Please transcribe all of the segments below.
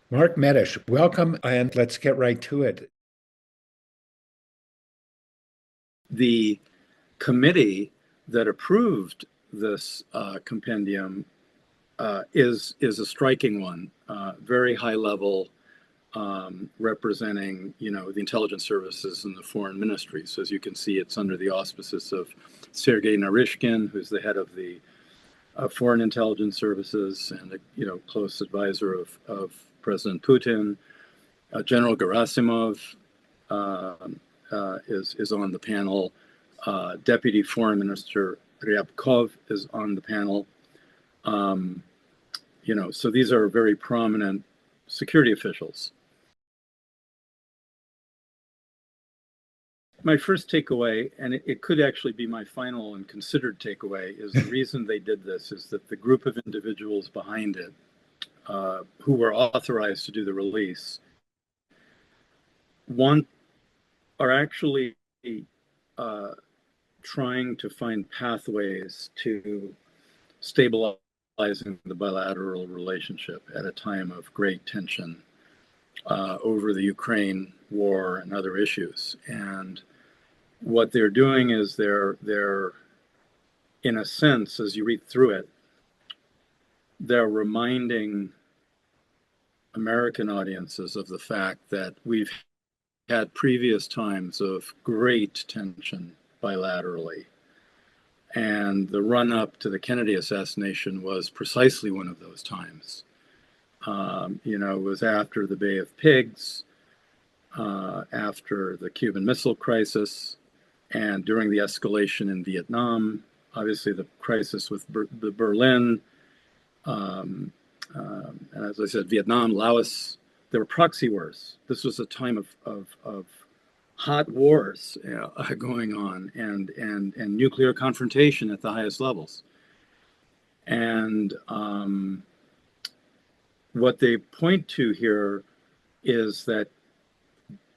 Mark Medish, welcome, and let's get right to it. The committee that approved this compendium is a striking one, very high level, representing the intelligence services and the foreign ministries. So as you can see, it's under the auspices of Sergey Naryshkin, who's the head of the foreign intelligence services and a close advisor of President Putin. General Gerasimov is on the panel. Deputy Foreign Minister Ryabkov is on the panel. So these are very prominent security officials. My first takeaway, and it could actually be my final and considered takeaway, is the reason they did this is that the group of individuals behind it who were authorized to do the release are actually trying to find pathways to stabilizing the bilateral relationship at a time of great tension over the Ukraine war and other issues. And what they're doing is they're in a sense, as you read through it, they're reminding American audiences of the fact that we've had previous times of great tension bilaterally. And the run up to the Kennedy assassination was precisely one of those times. It was after the Bay of Pigs, after the Cuban Missile Crisis, and during the escalation in Vietnam, obviously the crisis with the Berlin, and as I said, Vietnam, Laos, there were proxy wars. This was a time of hot wars going on and nuclear confrontation at the highest levels. And what they point to here is that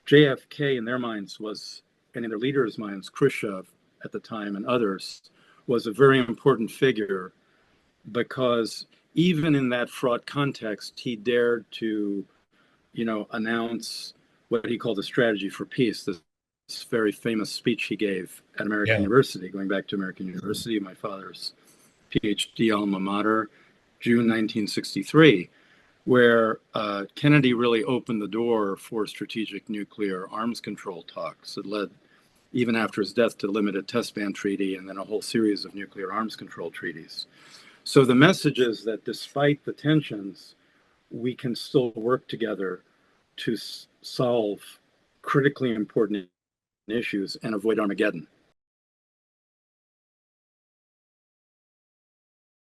JFK in their minds was, and in their leaders' minds, Khrushchev at the time and others, was a very important figure because even in that fraught context, he dared to, announce what he called a strategy for peace, this very famous speech he gave at American University, going back to American University, my father's PhD alma mater, June 1963, where Kennedy really opened the door for strategic nuclear arms control talks. It led, even after his death, to the Limited Test Ban Treaty and then a whole series of nuclear arms control treaties. So the message is that despite the tensions, we can still work together to solve critically important issues and avoid Armageddon.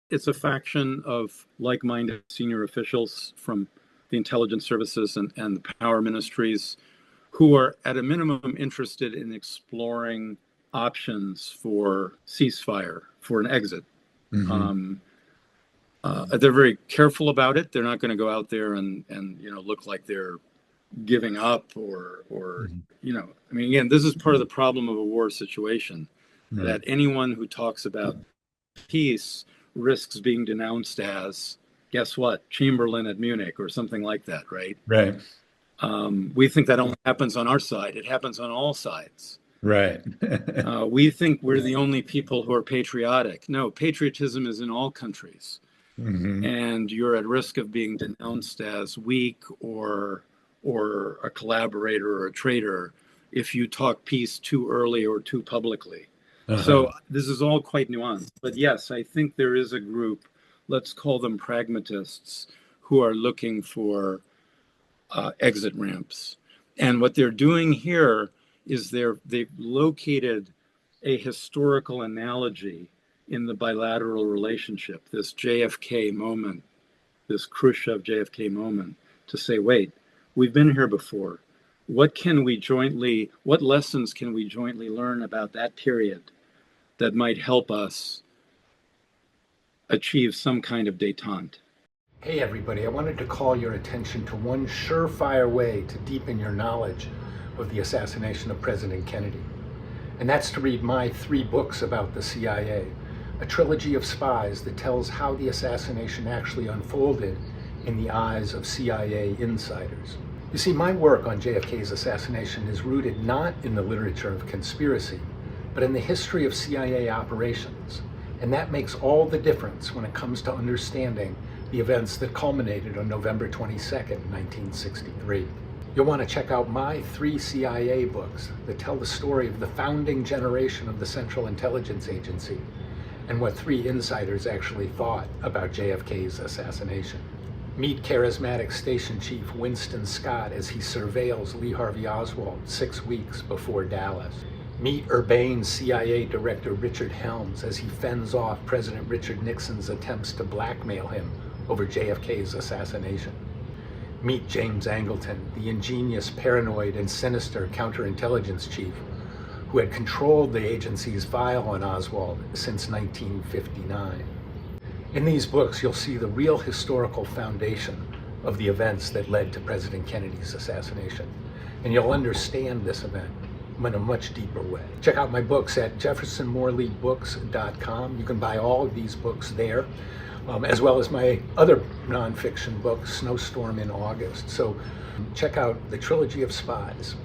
It's a faction of like-minded senior officials from the intelligence services and the power ministries who are at a minimum interested in exploring options for ceasefire, for an exit. Mm-hmm. They're very careful about it. They're not going to go out there and look like they're giving up or again, this is part of the problem of a war situation, that anyone who talks about peace risks being denounced as, guess what, Chamberlain at Munich or something like that, right? Right. We think that only happens on our side. It happens on all sides. Right. We think we're the only people who are patriotic. No, patriotism is in all countries. Mm-hmm. And you're at risk of being denounced as weak or a collaborator or a traitor if you talk peace too early or too publicly. Uh-huh. So this is all quite nuanced. But yes, I think there is a group, let's call them pragmatists, who are looking for exit ramps. And what they're doing here is they've located a historical analogy in the bilateral relationship, this JFK moment, this Khrushchev-JFK moment, to say, wait, we've been here before. What lessons can we jointly learn about that period that might help us achieve some kind of détente? Hey everybody, I wanted to call your attention to one surefire way to deepen your knowledge of the assassination of President Kennedy. And that's to read my 3 books about the CIA, a trilogy of spies that tells how the assassination actually unfolded in the eyes of CIA insiders. You see, my work on JFK's assassination is rooted not in the literature of conspiracy, but in the history of CIA operations. And that makes all the difference when it comes to understanding the events that culminated on November 22nd, 1963. You'll want to check out my 3 CIA books that tell the story of the founding generation of the Central Intelligence Agency and what 3 insiders actually thought about JFK's assassination. Meet charismatic Station Chief Winston Scott as he surveils Lee Harvey Oswald 6 weeks before Dallas. Meet urbane CIA Director Richard Helms as he fends off President Richard Nixon's attempts to blackmail him over JFK's assassination. Meet James Angleton, the ingenious, paranoid, and sinister counterintelligence chief who had controlled the agency's file on Oswald since 1959. In these books, you'll see the real historical foundation of the events that led to President Kennedy's assassination, and you'll understand this event in a much deeper way. Check out my books at jeffersonmorleybooks.com. You can buy all of these books there, as well as my other nonfiction book, Snowstorm in August. So check out The Trilogy of Spies.